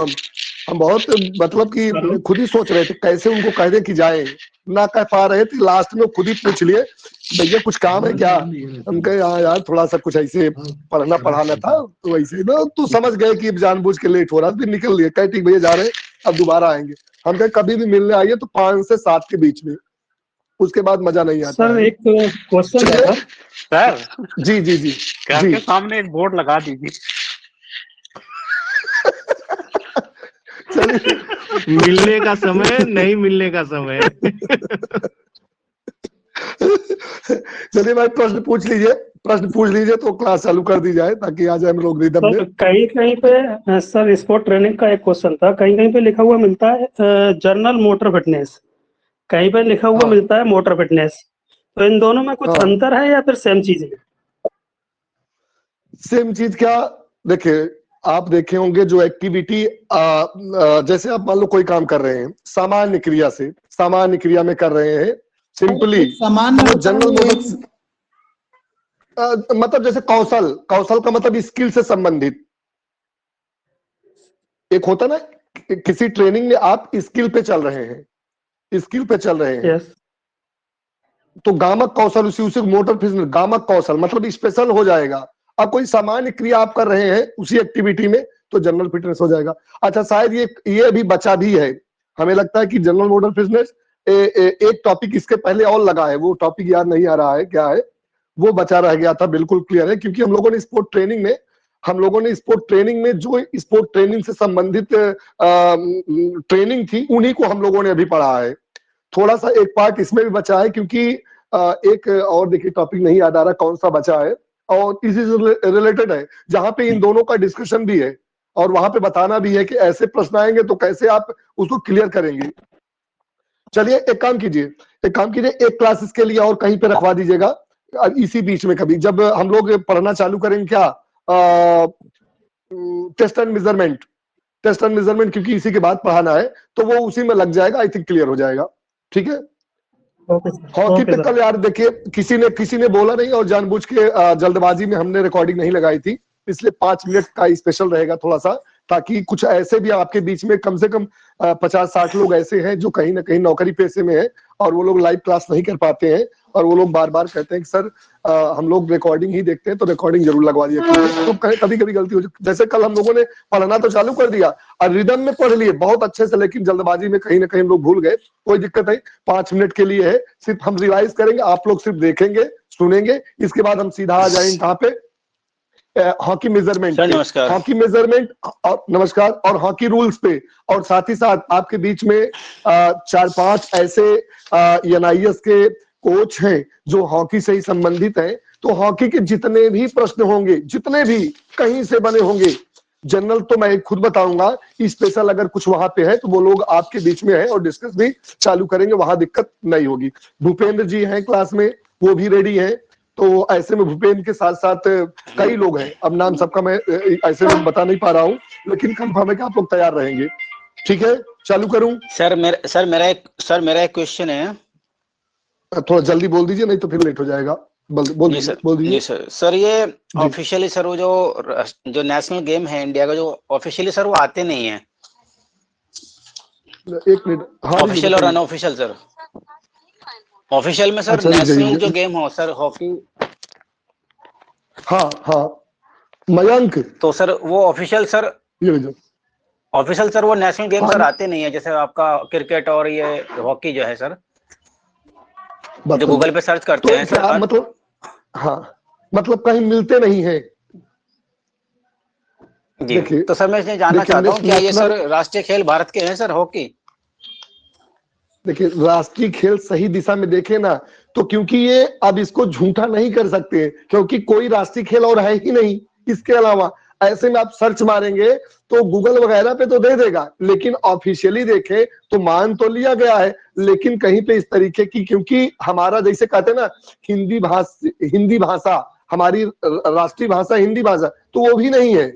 हम बहुत मतलब कि खुद ही सोच रहे थे कैसे उनको कह दें कि जाए, ना कह पा रहे थे। लास्ट में खुद ही पूछ लिए, भैया कुछ काम है क्या? हम कहे हाँ यार थोड़ा सा कुछ ऐसे पढ़ाना था, तो वैसे ना तू समझ गए कि जानबूझ के लेट हो रहा, फिर निकल लिए। कहे ठीक भैया जा रहे हैं, अब दोबारा आएंगे। हम कहे कभी भी मिलने आइए तो 5 से 7 के बीच में, उसके बाद मजा नहीं आता सर है। एक क्वेश्चन था सर। जी जी जी घर जी के सामने एक बोर्ड लगा दीजिए। चलिए मिलने का समय, नहीं मिलने का समय। चलिए भाई प्रश्न पूछ लीजिए तो क्लास चालू कर दी जाए ताकि आ जाए हम लोग रिदम में। सर कहीं कहीं पे सर स्पोर्ट ट्रेनिंग का एक क्वेश्चन था, कहीं कहीं पे लिखा हुआ मिलता है जर्नल मोटर फिटनेस, कहीं पे लिखा हुआ हाँ मिलता है मोटर फिटनेस, तो इन दोनों में कुछ हाँ अंतर है या फिर सेम चीज है? सेम चीज क्या, देखिए आप देखे होंगे जो एक्टिविटी जैसे आप मान लो कोई काम कर रहे हैं सामान्य क्रिया से, सामान्य क्रिया में कर रहे हैं सिंपली, सामान्य वो होता जनरल है मोटर मतलब जैसे कौशल का मतलब स्किल से संबंधित एक होता ना, किसी ट्रेनिंग में आप स्किल पे चल रहे हैं, यस। तो गामक कौशल उसी मोटर फिटनेस, गामक कौशल मतलब स्पेशल हो जाएगा। अब कोई सामान्य क्रिया आप कर रहे हैं उसी एक्टिविटी में तो जनरल फिटनेस हो जाएगा। अच्छा शायद ये अभी बचा भी है, हमें लगता है कि जनरल मोटर फिटनेस एक टॉपिक इसके पहले और लगा है, वो टॉपिक याद नहीं आ रहा है क्या है, वो बचा रह गया था। बिल्कुल क्लियर है क्योंकि हम लोगों ने स्पोर्ट ट्रेनिंग में जो स्पोर्ट ट्रेनिंग से संबंधित ट्रेनिंग थी उन्हीं को हम लोगों ने अभी पढ़ा है। थोड़ा सा एक पार्ट इसमें भी बचा है क्योंकि एक और देखिए टॉपिक नहीं याद आ रहा कौन सा बचा है, और इसी से रिलेटेड है जहां पे इन दोनों का डिस्कशन भी है और वहां पे बताना भी है कि ऐसे प्रश्न आएंगे तो कैसे आप उसको क्लियर करेंगे। चलिए एक काम कीजिए, एक क्लास इसके लिए और कहीं पे रखवा दीजिएगा इसी बीच में, कभी जब हम लोग पढ़ना चालू करेंगे क्या टेस्ट एंड मेजरमेंट, क्योंकि इसी के बाद पढ़ाना है तो वो उसी में लग जाएगा, आई थिंक क्लियर हो जाएगा। ठीक है। Okay sir. हॉकी ओके पे सर। कल यार देखिए किसी ने बोला नहीं और जानबूझ के जल्दबाजी में हमने रिकॉर्डिंग नहीं लगाई थी, इसलिए 5 मिनट का स्पेशल रहेगा थोड़ा सा, ताकि कुछ ऐसे भी आपके बीच में कम से कम 50-60 लोग ऐसे हैं जो कहीं ना कहीं नौकरी पेशे में है और वो लोग लाइव क्लास नहीं कर पाते हैं और वो लोग बार बार कहते हैं कि सर हम लोग रिकॉर्डिंग ही देखते हैं, तो रिकॉर्डिंग जरूर लगवा दिया तो कभी कभी गलती हो जाती। जैसे कल हम लोगों ने पढ़ना तो चालू कर दिया और रिदम में पढ़ लिए बहुत अच्छे से, लेकिन जल्दबाजी में कहीं ना कहीं हम लोग भूल गए। कोई दिक्कत नहीं, 5 मिनट के लिए है, सिर्फ हम रिवाइज करेंगे, आप लोग सिर्फ देखेंगे सुनेंगे, इसके बाद हम सीधा आ जाएंगे कहाँ पे हॉकी मेजरमेंट, हॉकी मेजरमेंट और नमस्कार और हॉकी रूल्स पे, और साथ ही साथ आपके बीच में 4-5 ऐसे एनआईएस के कोच हैं जो हॉकी से ही संबंधित हैं, तो हॉकी के जितने भी प्रश्न होंगे, जितने भी कहीं से बने होंगे, जनरल तो मैं खुद बताऊंगा, स्पेशल अगर कुछ वहां पे है तो वो लोग आपके बीच में है और डिस्कस भी चालू करेंगे, वहां दिक्कत नहीं होगी। भूपेंद्र जी हैं क्लास में, वो भी रेडी हैं, तो ऐसे में भूपेंद्र के साथ साथ कई लोग हैं, अब नाम सबका मैं ऐसे में बता नहीं पा रहा हूँ, लेकिन कंफर्म है कि आप लोग तैयार रहेंगे। ठीक है, चालू करूं? सर मेरा एक क्वेश्चन है, थोड़ा जल्दी बोल दीजिए नहीं तो फिर लेट हो जाएगा। बोल दीजिए। जी सर ये ऑफिशियली सर वो जो नेशनल गेम है इंडिया का, जो ऑफिशियली सर वो आते नहीं है, एक मिनट, हाँ ऑफिशियल और अनऑफिशियल सर। ऑफिशियल में सर नेशनल जो गेम हो सर हॉकी, हाँ मयंक, तो सर वो ऑफिशियल सर वो नेशनल गेम सर आते नहीं है, जैसे आपका क्रिकेट और ये हॉकी जो है सर, जो गूगल पे सर्च करते हैं सर, मतलब हाँ मतलब कहीं मिलते नहीं है जी। तो सर मैं इसमें जानना चाहता हूँ क्या ये सर राष्ट्रीय खेल भारत के हैं सर हॉकी? देखिए राष्ट्रीय खेल सही दिशा में देखे ना तो, क्योंकि ये अब इसको झूठा नहीं कर सकते क्योंकि कोई राष्ट्रीय खेल और है ही नहीं इसके अलावा। ऐसे में आप सर्च मारेंगे तो गूगल वगैरह पे तो दे देगा, लेकिन ऑफिशियली देखे तो मान तो लिया गया है, लेकिन कहीं पे इस तरीके की, क्योंकि हमारा जैसे कहते हैं ना हिंदी भाषा हमारी राष्ट्रीय भाषा हिंदी भाषा, तो वो भी नहीं है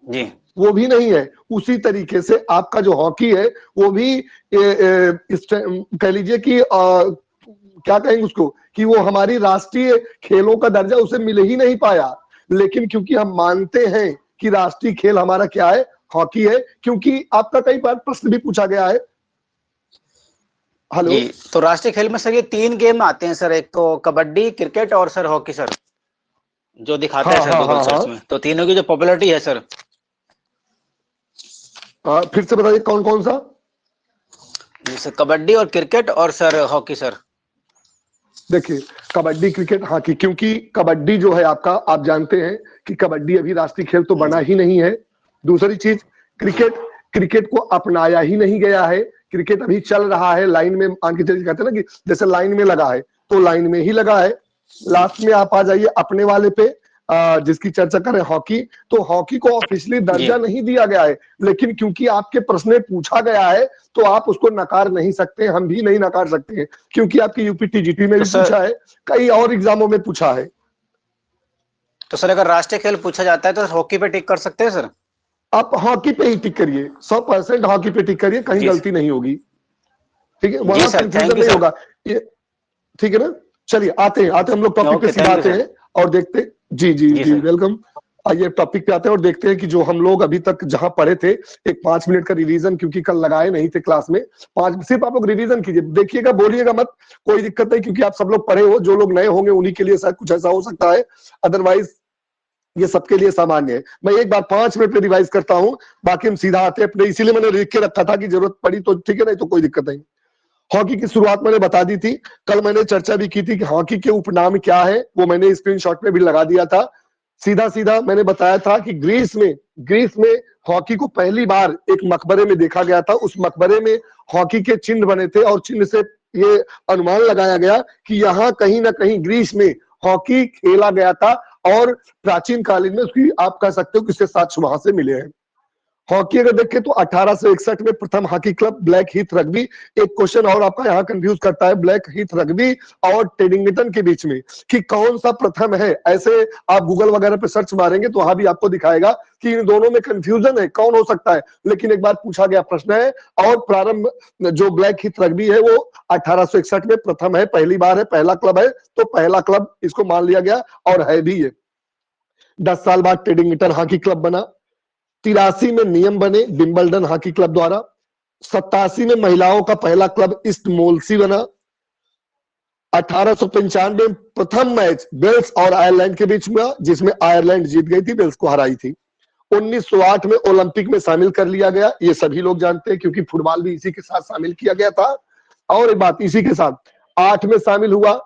जी, वो भी नहीं है। उसी तरीके से आपका जो हॉकी है वो भी कह लीजिए कि क्या कहेंगे उसको, कि वो हमारी राष्ट्रीय खेलों का दर्जा उसे मिल ही नहीं पाया, लेकिन क्योंकि हम मानते हैं कि राष्ट्रीय खेल हमारा क्या है, हॉकी है, क्योंकि आपका कई बार प्रश्न भी पूछा गया है। हेलो जी, तो राष्ट्रीय खेल में सर ये 3 गेम आते हैं सर, एक तो कबड्डी, क्रिकेट और सर हॉकी सर, जो दिखाता है हाँ सर हाँ गूगल हाँ सर्च हाँ, में। तो तीनों की जो पॉपुलैरिटी है सर, फिर से बताइए कौन कौन सा। जैसे कबड्डी और क्रिकेट और सर हॉकी सर। देखिए, कबड्डी, क्रिकेट, हॉकी, क्योंकि कबड्डी जो है आपका, आप जानते हैं कि कबड्डी अभी राष्ट्रीय खेल तो बना ही नहीं है। दूसरी चीज, क्रिकेट, क्रिकेट को अपनाया ही नहीं गया है। क्रिकेट अभी चल रहा है लाइन में, मान के चलिए, कहते हैं ना कि जैसे लाइन में लगा है, तो लाइन में ही लगा है। लास्ट में आप आ जाइए अपने वाले पे, जिसकी चर्चा करें, हॉकी। तो हॉकी को ऑफिशियली दर्जा नहीं दिया गया है, लेकिन क्योंकि आपके प्रश्न में पूछा गया है तो आप उसको नकार नहीं सकते, हम भी नहीं नकार सकते हैं, क्योंकि आपकी यूपी टीजीटी में भी पूछा है, कई और एग्जामों में पूछा है। तो सर अगर राष्ट्रीय खेल पूछा जाता है तो हॉकी पे टिक कर सकते हैं सर? आप हॉकी पे ही टिक करिए, 100% हॉकी पे टिक करिए, कहीं गलती नहीं होगी, ठीक है, वहां कंफ्यूजन नहीं होगा ये, ठीक है ना। चलिए आते हैं हम लोग टॉपिक पे सीधा आते हैं और देखते हैं। जी जी जी, वेलकम। आइए टॉपिक पे आते हैं और देखते हैं कि जो हम लोग अभी तक जहां पढ़े थे, एक 5 मिनट का रिवीजन, क्योंकि कल लगाए नहीं थे क्लास में, 5 सिर्फ आप लोग रिवीजन कीजिए, देखिएगा, बोलिएगा मत, कोई दिक्कत नहीं, क्योंकि आप सब लोग पढ़े हो। जो लोग नए होंगे उन्हीं के लिए शायद कुछ ऐसा हो सकता है, अदरवाइज ये सबके लिए सामान्य है। मैं एक बार 5 मिनट में रिवाइज करता हूं, बाकी हम सीधा आते हैं अपने, इसीलिए मैंने लिख के रखा था कि जरूरत पड़ी तो ठीक है, नहीं तो कोई दिक्कत नहीं। हॉकी की शुरुआत मैंने बता दी थी, कल मैंने चर्चा भी की थी कि हॉकी के उपनाम क्या है, वो मैंने स्क्रीनशॉट में भी लगा दिया था। सीधा सीधा मैंने बताया था कि ग्रीस में हॉकी को पहली बार एक मकबरे में देखा गया था। उस मकबरे में हॉकी के चिन्ह बने थे और चिन्ह से ये अनुमान लगाया गया कि यहाँ कहीं ना कहीं ग्रीस में हॉकी खेला गया था, और प्राचीन कालीन में उसकी आप कह सकते हो कि इसके साक्ष्य वहां से मिले हैं। हॉकी अगर देखें तो 1861 में प्रथम hockey club black Heath rugby. एक क्वेश्चन और आपका यहाँ कंफ्यूज करता है ब्लैक हीथ रग्बी और टेडिंगटन के बीच में, कि कौन सा प्रथम है। ऐसे आप गूगल वगैरह पे सर्च मारेंगे तो वहां भी आपको दिखाएगा कि इन दोनों में कंफ्यूजन है, कौन हो सकता है, लेकिन एक बार पूछा गया प्रश्न है। और प्रारंभ जो ब्लैक हीथ रग्बी है वो 1861 में प्रथम है, पहली बार है, पहला क्लब है, तो पहला क्लब इसको मान लिया गया और है भी ये। 10 साल बाद टेडिंगटन हॉकी क्लब बना। 83 में नियम बने विंबलडन हॉकी क्लब द्वारा। 87 में महिलाओं का पहला क्लब ईस्ट मोल्सी बना। 1895 में प्रथम मैच वेल्स और आयरलैंड के बीच में, जिसमें आयरलैंड जीत गई थी, वेल्स को हराई थी। 1908 में ओलंपिक में शामिल कर लिया गया, ये सभी लोग जानते हैं क्योंकि फुटबॉल भी इसी के साथ शामिल किया गया था। और एक बात इसी के साथ 8 में शामिल हुआ,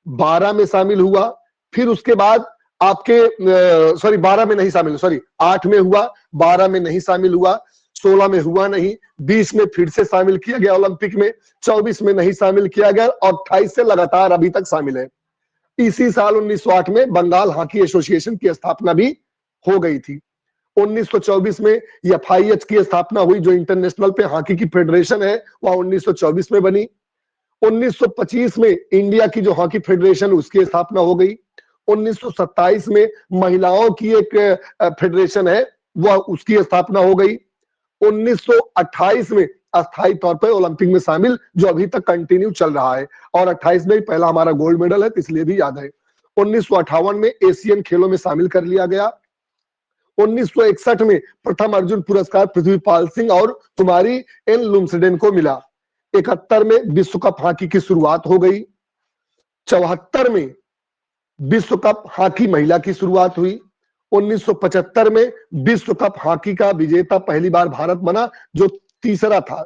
12 में शामिल हुआ, फिर उसके बाद आपके 12 में नहीं शामिल, 8 में हुआ, 12 में नहीं शामिल हुआ, 16 में हुआ नहीं, 20 में फिर से शामिल किया गया ओलंपिक में, 24 में नहीं शामिल किया गया और 28 से लगातार अभी तक शामिल है। इसी साल 1908 में बंगाल हॉकी एसोसिएशन की स्थापना भी हो गई थी। 1924 में एफआईएच की स्थापना हुई, जो इंटरनेशनल पे हॉकी की फेडरेशन है, वह 1924 में बनी। 1925 में इंडिया की जो हॉकी फेडरेशन उसकी स्थापना हो गई। 1927 में महिलाओं की एक फेडरेशन है, वह उसकी स्थापना हो गई। 1928 में अस्थायी तौर पर ओलंपिक में शामिल, जो अभी तक कंटिन्यू चल रहा है, और 28 में पहला हमारा गोल्ड मेडल है, इसलिए भी याद है। 1958 में एशियन खेलों में शामिल कर लिया गया। 1961 में प्रथम अर्जुन पुरस्कार पृथ्वीपाल सिंह और कुमारी एन लुमसडेन को मिला। 71 में विश्व कप हॉकी की शुरुआत हो गई। 74 में विश्व कप हॉकी महिला की शुरुआत हुई। 1975 में विश्व कप हॉकी का विजेता पहली बार भारत बना, जो तीसरा था,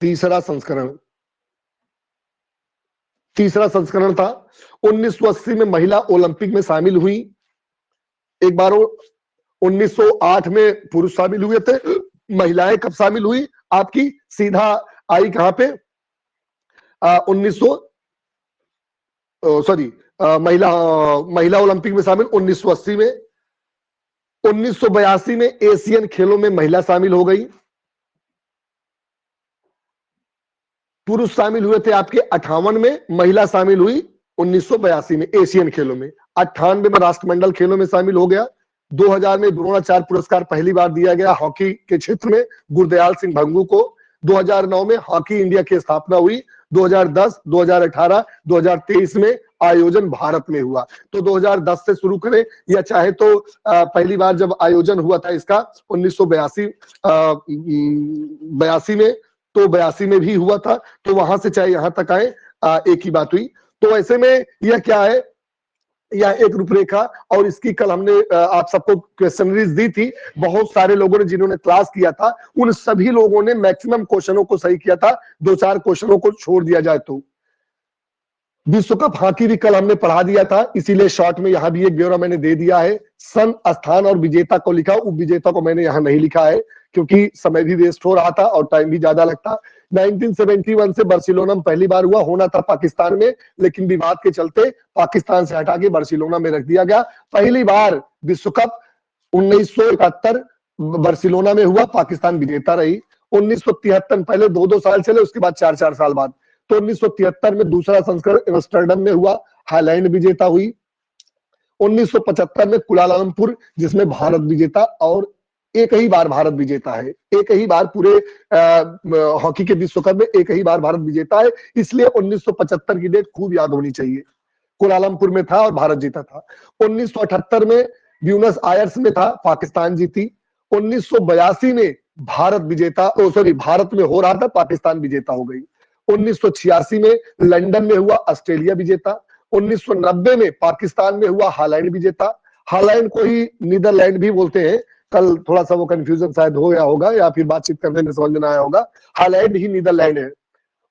तीसरा संस्करण था। 1980 में महिला ओलंपिक में शामिल हुई। एक बार 1908 में पुरुष शामिल हुए थे, महिलाएं कब शामिल हुई आपकी, सीधा आई कहां पे, महिला ओलंपिक में शामिल 1980 में। 1982 में एशियन खेलों में महिला शामिल हो गई। पुरुष शामिल हुए थे आपके 58 में, महिला शामिल हुई 1982 में एशियन खेलों में। 98 में राष्ट्रमंडल खेलों में शामिल हो गया। 2000 में द्रोणाचार्य पुरस्कार पहली बार दिया गया हॉकी के क्षेत्र में गुरदयाल सिंह भंगू को। 2009 में हॉकी इंडिया की स्थापना हुई। 2010, 2018, 2023 में आयोजन भारत में हुआ। तो 2010 से शुरू करें या चाहे तो पहली बार जब आयोजन हुआ था इसका 1982 में, तो 82 में भी हुआ था, तो वहां से चाहे यहां तक आए एक ही बात हुई। तो ऐसे में यह क्या है, यह एक रूपरेखा, और इसकी कल हमने आप सबको क्वेश्चनरीज दी थी। बहुत सारे लोगों ने जिन्होंने क्लास किया था उन सभी लोगों ने मैक्सिमम क्वेश्चनों को सही किया था, 2-4 क्वेश्चनों को छोड़ दिया जाए तो। विश्व कप हॉकी भी कल हमने पढ़ा दिया था, इसीलिए शॉर्ट में यहां भी एक ब्यौरा मैंने दे दिया है। सन, स्थान और विजेता को लिखा, उप विजेता को मैंने यहां नहीं लिखा है क्योंकि समय भी वेस्ट हो रहा था और टाइम भी ज्यादा लगता। 1971 से बार्सिलोना में पहली बार हुआ, होना था पाकिस्तान में, लेकिन विवाद के चलते पाकिस्तान से हटा के बार्सिलोना में रख दिया गया। पहली बार विश्व कप 1971 बार्सिलोना में हुआ, पाकिस्तान विजेता रही। 1973 में पहले 2-2 साल चले, उसके बाद 4-4 साल बाद, तो 1973 में दूसरा संस्करण एम्स्टर्डम में हुआ, हाईलैंड विजेता हुई। 1975 में कुलालमपुर, जिसमें भारत विजेता, और एक ही बार भारत विजेता है, एक ही बार पूरे हॉकी के विश्व कप में एक ही बार भारत विजेता है, इसलिए 1975 की डेट खूब याद होनी चाहिए। कुलालमपुर में था और भारत जीता था। 1978 में ब्यूनस आयर्स में था, पाकिस्तान जीती। 1982 में भारत विजेता, भारत में हो रहा था, पाकिस्तान विजेता हो गई। 1986 में लंदन में हुआ, ऑस्ट्रेलिया विजेता। 1990 में पाकिस्तान में हुआ, हालैंड विजेता। हालैंड को ही नीदरलैंड भी बोलते हैं, कल थोड़ा सा वो कंफ्यूजन शायद हो गया होगा या फिर बातचीत करने में समझ में आया होगा, हालैंड ही नीदरलैंड है।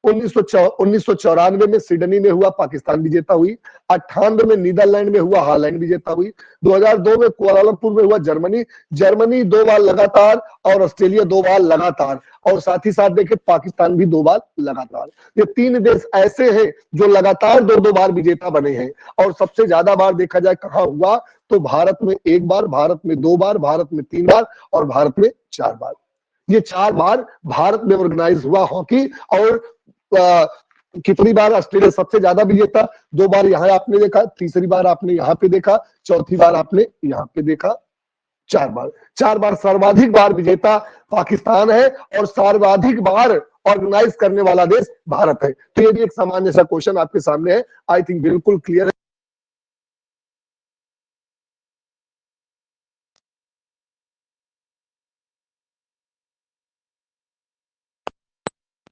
1994 में सिडनी में हुआ, पाकिस्तान विजेता हुई। 98 में नीदरलैंड में हुआ, हालैंड विजेता हुई। 2002 में कुआलालंपुर में हुआ, जर्मनी 2 बार लगातार, और ऑस्ट्रेलिया 2 बार लगातार, और साथ ही साथ देखें पाकिस्तान भी 2 बार लगातार। ये 3 देश ऐसे हैं जो लगातार 2-2 बार विजेता बने हैं। और सबसे ज्यादा बार देखा जाए कहां हुआ, तो भारत में 1 बार, भारत में 2 बार, भारत में 3 बार, और भारत में 4 बार। ये 4 बार भारत में ऑर्गेनाइज हुआ हॉकी। और कितनी बार ऑस्ट्रेलिया सबसे ज्यादा विजेता, 2 बार यहाँ आपने देखा, तीसरी बार आपने यहाँ पे देखा, चौथी बार आपने यहाँ पे देखा, 4 बार सर्वाधिक बार विजेता पाकिस्तान है, और सर्वाधिक बार ऑर्गेनाइज करने वाला देश भारत है। तो ये भी एक सामान्य सा क्वेश्चन आपके सामने है, आई थिंक बिल्कुल क्लियर है।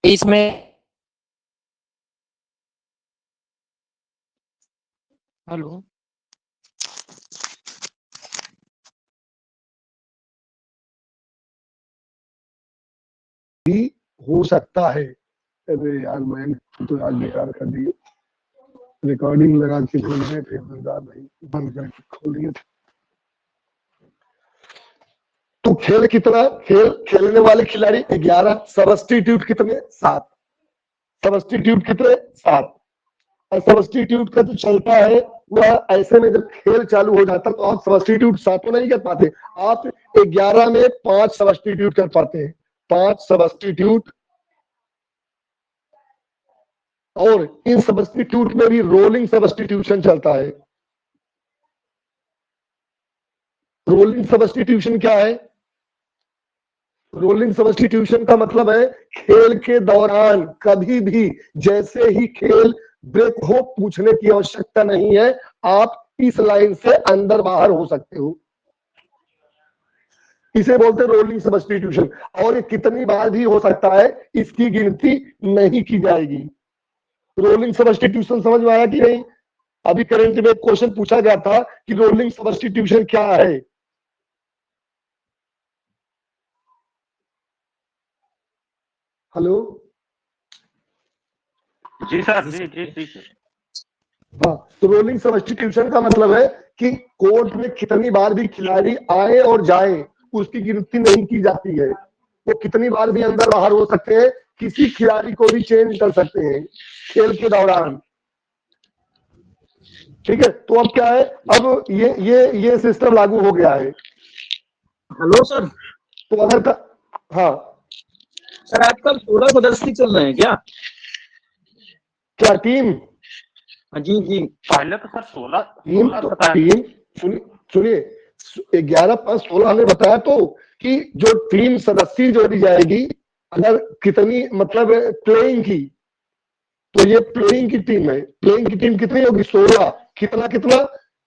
इसमें हेलो भी हो सकता है। अरे यार मैंने तो आज बेकार कर दिए, रिकॉर्डिंग लगा के भूल गए थे, नहीं बंद करके खोल दिए थे। तो खेल कितना, खेलने वाले खिलाड़ी 11, सब्स्टिट्यूट कितने, 7। सब्स्टिट्यूट कितने, 7। और सब्स्टिट्यूट का जो चलता है वह ऐसे में जब खेल चालू हो जाता है तो आप सब्स्टिट्यूट 7 नहीं कर पाते, आप 11 में 5 सब्स्टिट्यूट कर पाते हैं, 5 सब्स्टिट्यूट। और इन सब्स्टिट्यूट में भी रोलिंग सब्स्टिट्यूशन चलता है। रोलिंग सब्स्टिट्यूशन क्या है? रोलिंग सब्स्टिट्यूशन का मतलब है खेल के दौरान कभी भी जैसे ही खेल ब्रेक हो, पूछने की आवश्यकता नहीं है, आप इस लाइन से अंदर बाहर हो सकते हो, इसे बोलते हैं रोलिंग सब्स्टिट्यूशन। और ये कितनी बार भी हो सकता है, इसकी गिनती नहीं की जाएगी। रोलिंग सब्स्टिट्यूशन समझ में आया कि नहीं? अभी करंट में क्वेश्चन पूछा गया था कि रोलिंग सब्स्टिट्यूशन क्या है। हेलो, जी सर, जी। हाँ, तो रोलिंग सब्स्टिट्यूशन का मतलब है कि कोर्ट में कितनी बार भी खिलाड़ी आए और जाए उसकी गिनती नहीं की जाती है। वो कितनी बार भी अंदर बाहर हो सकते हैं, किसी खिलाड़ी को भी चेंज कर सकते हैं खेल के दौरान। ठीक है, तो अब क्या है, अब ये सिस्टम लागू हो गया है। Hello sir. तो अगर का, हाँ सर आजकल 16 सदस्य चल रहे हैं क्या? क्या टीम? जी जी। पहले तो सर 16 टीम, तो टीम सुनिए, 11 5 16 हमें बताया तो कि जो टीम सदस्य जोड़ी जाएगी, अगर कितनी मतलब प्लेइंग की, तो ये प्लेइंग की टीम है। प्लेइंग की टीम कितनी होगी? 16। कितना कितना?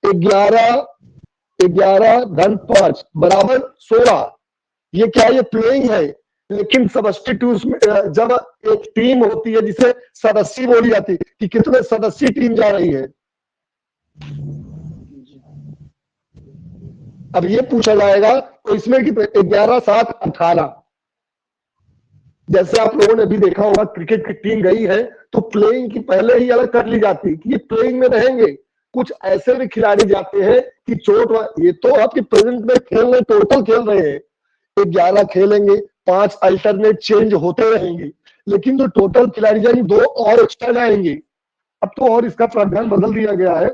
11 11 धन 5 बराबर 16। ये क्या है? ये प्लेइंग है। लेकिन सबस्टिट्यूट में जब एक टीम होती है जिसे सदस्य बोली जाती है कि कितने सदस्य टीम जा रही है, अब ये पूछा जाएगा तो इसमें कितने? 11 7 18। जैसे आप लोगों ने भी देखा होगा क्रिकेट की टीम गई है तो प्लेइंग की पहले ही अलग कर ली जाती है कि ये प्लेइंग में रहेंगे। कुछ ऐसे भी खिलाड़ी जाते हैं कि ये तो आपके प्रेजेंट में खेल रहे, टोटल खेल रहे हैं, 11 खेलेंगे, 5 अल्टरनेट चेंज होते रहेंगे, लेकिन जो टोटल खिलाड़ी जाएंगे 2 और एक्स्ट्रा जाएंगे। अब तो और इसका प्रावधान बदल दिया गया है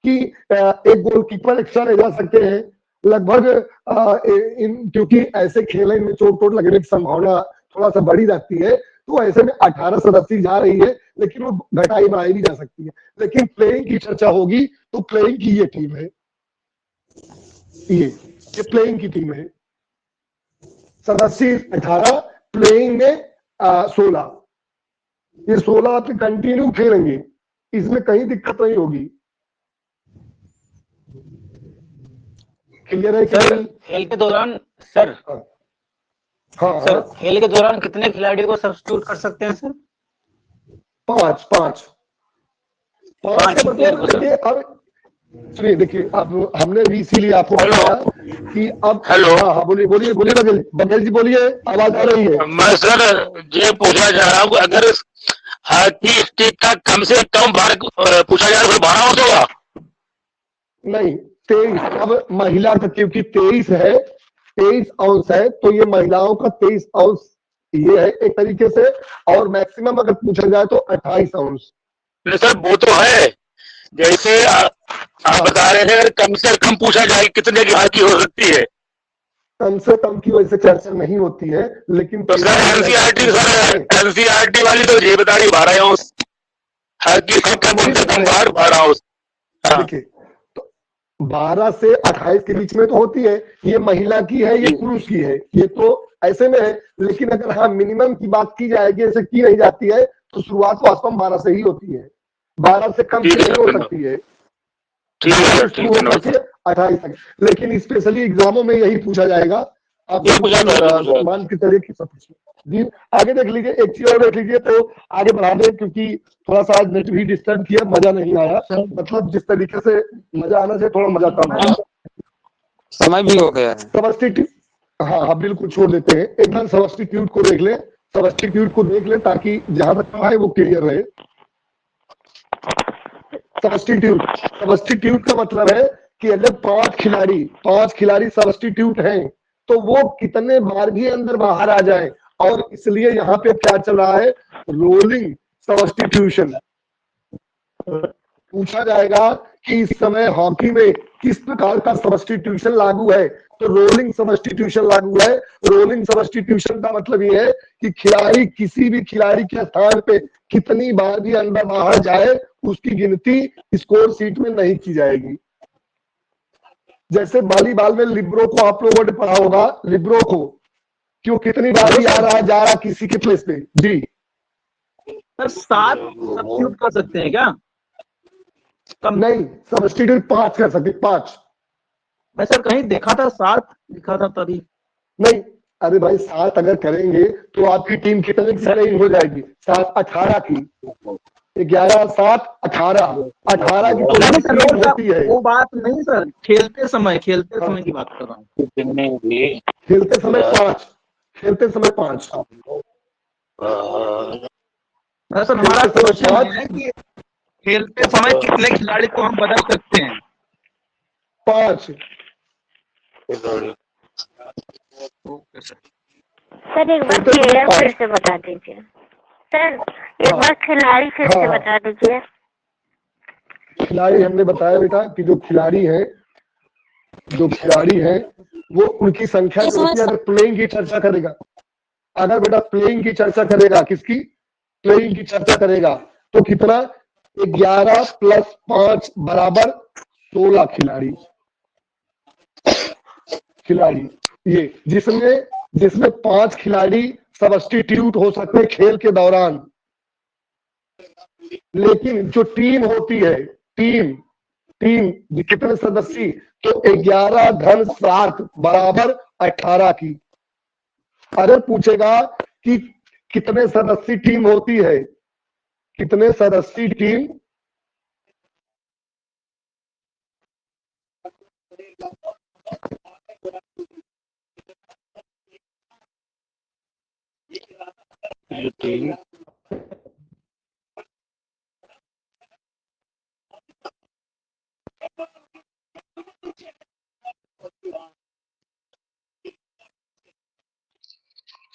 कि एक गोलकीपर एक्स्ट्रा ले जा सकते हैं लगभग, क्योंकि ऐसे खेले में चोट लगने की संभावना थोड़ा सा बढ़ी जाती है, तो ऐसे में 18 सदस्य जा रही है, लेकिन वो घटाई बढ़ाई भी जा सकती है। लेकिन प्लेइंग की चर्चा होगी तो प्लेइंग की ये टीम है, ये प्लेइंग की टीम है। सदस्य 18, प्लेइंग में 16। ये 16 आपके कंटिन्यू खेलेंगे, इसमें कहीं दिक्कत नहीं होगी। क्लियर है सर? खेल के दौरान सर, हाँ सर खेल के दौरान कितने खिलाड़ियों को सब्स्टिट्यूट कर सकते हैं सर? 5 मतलब देखिए, अब सुनिए, देखिए अब हमने भी इसीलिए आपको बताया कि अब हेलो। हाँ बोलिए बोलिए बोलिए बघेल जी बोलिए, आवाज आ रही है। मैं सर ये पूछना चाह रहा हूँ, अगर हॉकी स्टिक का कम से कम भार पूछा जाए तो 12 आउंस होगा? नहीं 23। अब महिला का क्योंकि 23 है, 23 आउंस है, तो ये महिलाओं का 23 आउंस ये है एक तरीके से, और मैक्सिमम अगर पूछा जाए तो 28 आउंस। नहीं सर वो तो है, जैसे आप बता रहे थे, कम से कम पूछा जाए कितने की हॉकी हो सकती है? कम से कम की वजह से चर्चा नहीं होती है, लेकिन तो सर एनसीईआरटी वाली तो ये बता रही 12 आउंस, हॉकी स्टिक का कम से कम भार 12 आउंस। देखिए तो 12 से 28 के बीच में तो होती है, ये महिला की है, ये पुरुष की है, ये तो ऐसे में है। लेकिन अगर हाँ मिनिमम की बात की जाएगी, ऐसे की नहीं जाती है, तो शुरुआत वास्तव में 12 से ही होती है, 12 से कम नहीं हो सकती है, 28 तक। लेकिन स्पेशली एग्जामों में यही पूछा जाएगा, आप मान के चलिए कि सब जी। आगे देख लीजिए, एक चीज और देख लीजिए तो आगे बढ़ा दें, क्योंकि थोड़ा सा आज नेट भी डिस्टर्ब किया, मजा नहीं आया, मतलब जिस तरीके से मजा आना चाहिए थोड़ा मजा कम आया, समय भी हो गया है। सब्स्टिट्यूट, हाँ बिल्कुल छोड़ देते हैं, एकदम सब्स्टिट्यूट को देख लें, सब्स्टिट्यूट को देख लें ताकि जहां तक है वो क्लियर रहे। सब्स्टिट्यूट का मतलब है कि अगर 5 खिलाड़ी सब्स्टिट्यूट हैं तो वो कितने बार भी अंदर बाहर आ जाए, और इसलिए यहाँ पे क्या चल रहा है? Rolling substitution. पूछा जाएगा कि इस समय हॉकी में किस प्रकार का सब्स्टिट्यूशन लागू है, तो रोलिंग सब्स्टिट्यूशन लागू है। रोलिंग सब्स्टिट्यूशन का मतलब ये है कि खिलाड़ी किसी भी खिलाड़ी के स्थान पे कितनी बार भी अंदर बाहर जाए, उसकी गिनती स्कोर शीट में नहीं की जाएगी। जैसे वॉलीबॉल में लिब्रो को आप लोगों ने पढ़ा होगा, लिब्रो को क्यों कितनी बार भी आ रहा जा रहा किसी के प्लेस पे जी। सर 7 सब्स्टिट्यूट कर सकते हैं क्या? नहीं, सब्स्टिट्यूट 5 कर सकते, 5। मैं सर कहीं देखा था 7 लिखा था तभी। नहीं, अरे भाई 7 अगर करेंगे तो आपकी टीम कितने की प्लेइंग हो जाएगी? 7 18 की, 11 7 18 की तो होती है। वो बात नहीं सर, खेलते समय की बात कर रहा हूँ। खेलते समय 5 सर हमारा क्वेश्चन है कि खेलते समय कितने खिलाड़ी को हम बदल सकते हैं? 5। सर एक बार प्लेयर फिर से बता दीजिए सर, एक बार खिलाड़ी फिर से बता दीजिए। खिलाड़ी हमने बताया बेटा कि जो खिलाड़ी है वो उनकी संख्या जो होती है, अगर प्लेइंग की चर्चा करेगा, अगर बेटा प्लेइंग की चर्चा करेगा, किसकी प्लेइंग की चर्चा करेगा, तो कितना? 11 + 5 बराबर 16 खिलाड़ी, ये जिसमें 5 खिलाड़ी सब्स्टिट्यूट हो सकते हैं खेल के दौरान। लेकिन जो टीम होती है, टीम टीम कितने सदस्य, तो 11 घन 7 बराबर 18 की। अगर पूछेगा कि कितने सदस्य टीम होती है, कितने सदस्य टीम,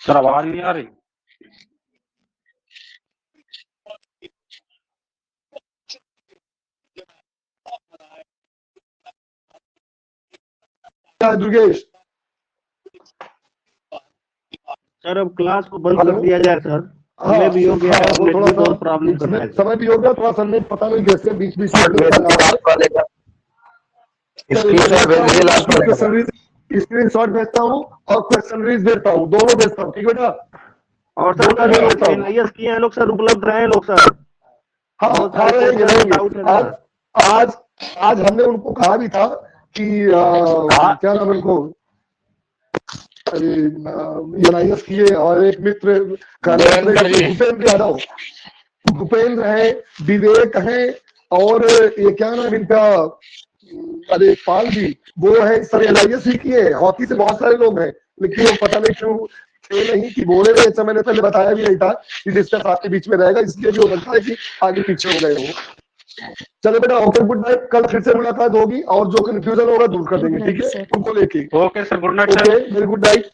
सर आवाज नहीं आ रही। दुर्गेश सर अब क्लास को बंद कर हेलो? दिया जाए सर, हाँ, हमें भी हो गया है, वो थोड़ा नेटवर्क सा और प्रॉब्लम कर रहा है सर। समय भी हो गया थोड़ा सा, नहीं पता नहीं कैसे बीच बीच में स्क्रीन शॉट भेजता हूँ और क्वेश्चन भेजता हूँ, दोनों भेजता हूँ, ठीक है बेटा। और सर NIS किए हैं लोग सर, उपलब्ध रहे लोग सर। हाँ बहुत हाँ, सारे रहेंगे क्वेश्चन रहेंगे। डाउट है आज सर। आज आज हमने उनको कहा भी था कि क्या नाम है उनको, NIS किए, और एक मित्र भूपेंद्र यादव, भूपेंद्र है, विवेक है, और ये क्या नाम इनका, अरे पाल जी, वो है सर NIS ही किए। हॉकी से बहुत सारे लोग हैं, लेकिन वो पता नहीं क्यों थे नहीं कि बोले नहीं। अच्छा, मैंने पहले बताया भी नहीं था कि डिस्कस आपके बीच में रहेगा, इसलिए भी हो सकता है कि आगे पीछे हो गए हो। चलो बेटा, ओके, गुड नाइट। कल फिर से मुलाकात होगी और जो कंफ्यूजन होगा दूर कर देंगे, ठीक है, उनको लेके। Okay sir, good night sir. Okay, very good night.